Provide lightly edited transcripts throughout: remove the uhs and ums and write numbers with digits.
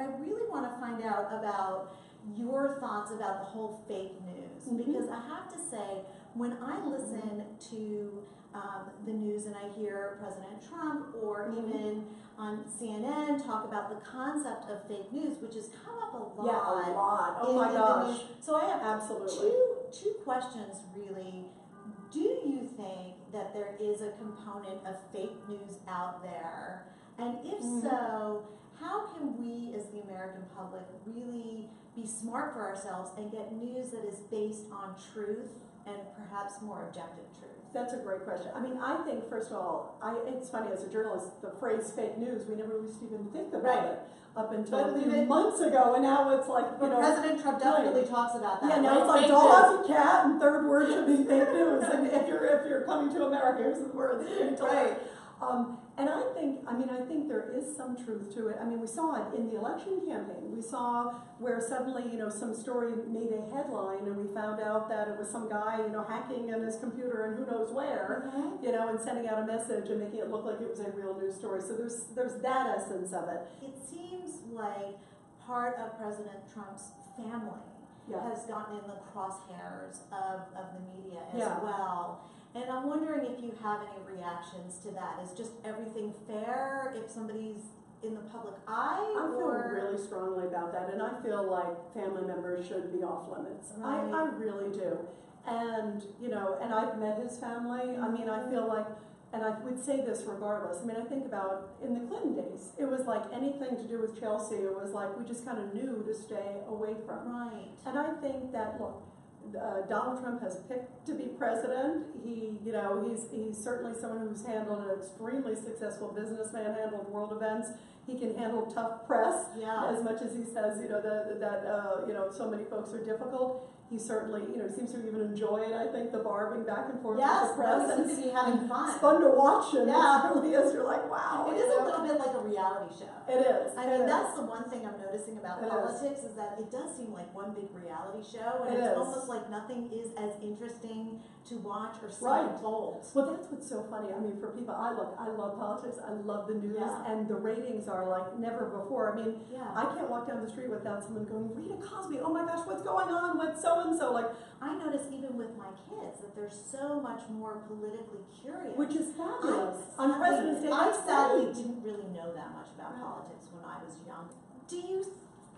I really want to find out about your thoughts about the whole fake news, because I have to say, when I listen to the news and I hear President Trump or even on CNN talk about the concept of fake news, which has come up a lot. Yeah, a lot. Oh my gosh. So I have absolutely two questions really. Do you think that there is a component of fake news out there? And if so, how can we as the American public really be smart for ourselves and get news that is based on truth and perhaps more objective truth? That's a great question. I mean, I think, first of all, it's funny, as a journalist, the phrase fake news, we never used to even think about it up until a few months ago, and now it's like, you know. President Trump definitely talks about that. Yeah, now it's like dog and cat, and third word should be fake news. And if you're coming to America, here's the words. Right. And I think there is some truth to it. I mean, we saw it in the election campaign. We saw where suddenly, you know, some story made a headline, and we found out that it was some guy, you know, hacking in his computer and who knows where, you know, and sending out a message and making it look like it was a real news story. So there's that essence of it. It seems like part of President Trump's family has gotten in the crosshairs of the media as well. And I'm wondering if you have any reactions to that. Is just everything fair if somebody's in the public eye? I feel really strongly about that, and I feel like family members should be off limits. Right. I really do. And, you know, and I've met his family. I mean, I feel like, and I would say this regardless. I mean, I think about in the Clinton days, it was like anything to do with Chelsea, it was like we just kind of knew to stay away from. Right. And I think that, look, Donald Trump has picked to be president. He, you know, he's certainly someone who's handled an extremely successful businessman, handled world events. He can handle tough press as much as he says, you know, that you know, so many folks are difficult. He certainly, you know, seems to even enjoy it. I think the barbing back and forth with the press. Yes, he seems to be having fun. It's fun to watch him. Yeah, it really is. You're like, wow. It is a little bit like a reality show. It is. I mean, that's the one thing I'm noticing about politics is that it does seem like one big reality show, and it's almost like nothing is as interesting to watch or see unfold. Well, that's what's so funny. I mean, for people, I love politics. I love the news, and the ratings are like never before. I mean, I can't walk down the street without someone going, Rita Cosby, oh my gosh, what's going on with so-and-so? Like, I notice even with my kids that they're so much more politically curious. Which is fabulous. On President's Day, I sadly didn't really know that much about politics when I was young. Do you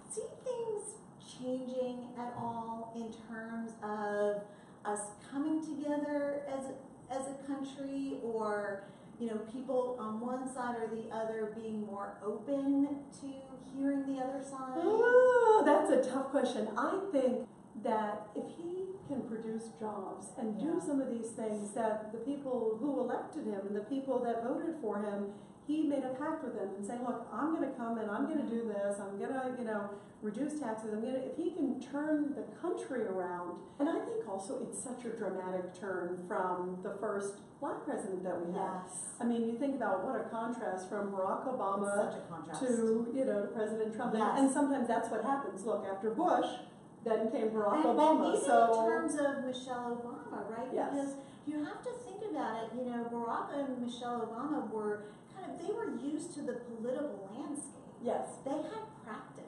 see things changing at all in terms of us coming together as a country, or, you know, people on one side or the other being more open to hearing the other side? Oh, that's a tough question. I think that if he can produce jobs and do some of these things that the people who elected him and the people that voted for him, he made a pact with them and saying, look, I'm going to come and I'm going to do this, I'm going to, you know, reduce taxes, if he can turn the country around. And I think also it's such a dramatic turn from the first black president that we had. I mean, you think about what a contrast from Barack Obama to, you know, President Trump. And sometimes that's what happens. Look, after Bush, then came Barack Obama. And even in terms of Michelle Obama, right? Because you have to think about it, you know, Barack and Michelle Obama were they were used to the political landscape. They had practice.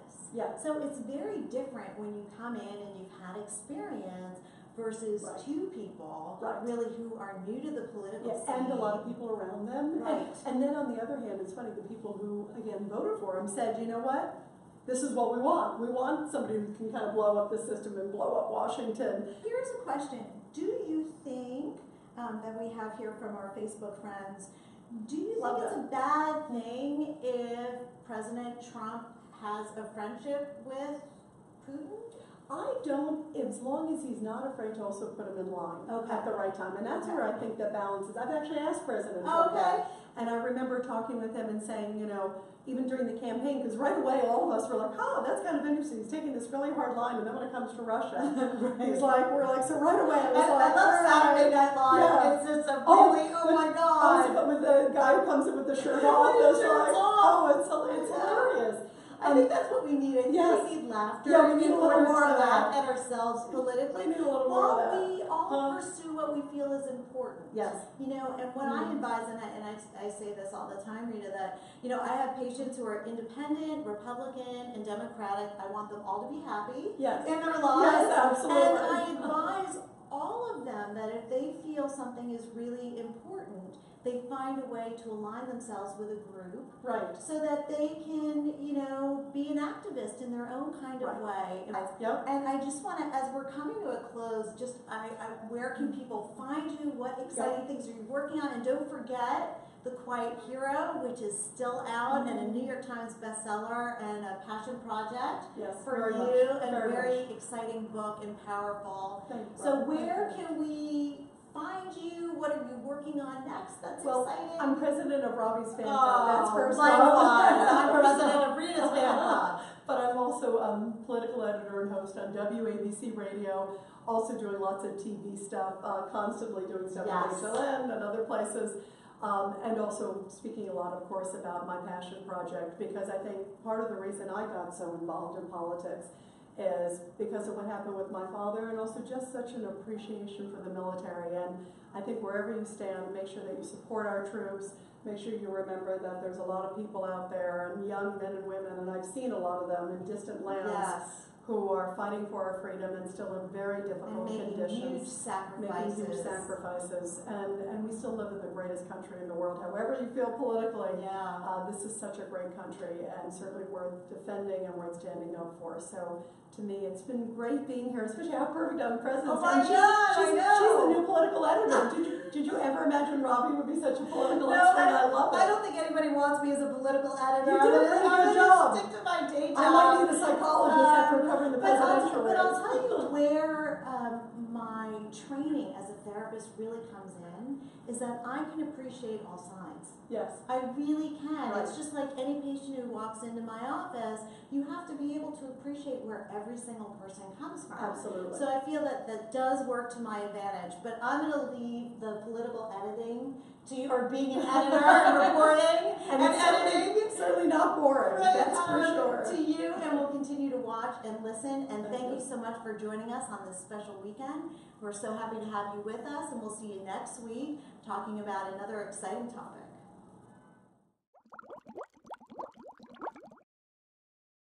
So it's very different when you come in and you've had experience versus two people really who are new to the political scene. And a lot of people around them. And then on the other hand, it's funny, the people who, again, voted for him said, you know what? This is what we want. We want somebody who can kind of blow up the system and blow up Washington. Here's a question. Do you think that we have here from our Facebook friends, do you think it's a bad thing if President Trump has a friendship with Putin? I don't, as long as he's not afraid to also put him in line at the right time. And that's where I think the balance is. I've actually asked President Trump that. And I remember talking with him and saying, you know, even during the campaign, because right away all of us were like, oh, that's kind of interesting. He's taking this really hard line, and then when it comes to Russia, he's like, we're like, so right away it was I love Saturday Night Live. It's just a really, oh my God. But with the guy who comes in with the shirt off, it's hilarious. I think that's what we need. I think we need laughter. Yeah, we need a little more of that. Laugh at ourselves politically. We need a little more of that. We all pursue what we feel is important. Yes. You know, and when I advise, and I say this all the time, Rita, that, you know, I have patients who are independent, Republican, and Democratic. I want them all to be happy in their lives. Yes, absolutely. And I advise all of them that if they feel something is really important, they find a way to align themselves with a group, so that they can, you know, be an activist in their own kind of way. And I just want to, as we're coming to a close, just where can people find you? What exciting things are you working on? And don't forget The Quiet Hero, which is still out and a New York Times bestseller and a passion project for you, and a very exciting book and powerful. So where can we find you? What are you working on next? That's exciting. I'm president of Robi's fan club. That's first. Likewise, I'm president of Rita's fan club. But I'm also political editor and host on WABC Radio. Also doing lots of TV stuff, constantly doing stuff at HLN and other places. And also speaking a lot, of course, about my passion project, because I think part of the reason I got so involved in politics is because of what happened with my father, and also just such an appreciation for the military. And I think wherever you stand, make sure that you support our troops, make sure you remember that there's a lot of people out there, and young men and women, and I've seen a lot of them in distant lands, who are fighting for our freedom and still in very difficult conditions. Making huge sacrifices. And we still live in the greatest country in the world, however you feel politically. This is such a great country, and certainly worth defending and worth standing up for. So to me, it's been great being here, especially how perfect I'm president. Oh my God, she's the new political editor. Did you ever imagine Robi would be such a political expert? I love it. I don't think anybody wants me as a political editor. You did a pretty good job. Stick to my day job. I might be the psychologist after covering the presidential race. But I'll tell you where my training as a therapist really comes in, is that I can appreciate all sides. Yes. I really can. It's just like any patient who walks into my office, you have to be able to appreciate where every single person comes from. Absolutely. So I feel that that does work to my advantage, but I'm going to leave the political editing to you, or being an editor and reporting and editing. It's certainly not boring, that's for sure. To you, and we'll continue to watch and listen, and thank you so much for joining us on this special weekend. We're so happy to have you with us, and we'll see you next week talking about another exciting topic.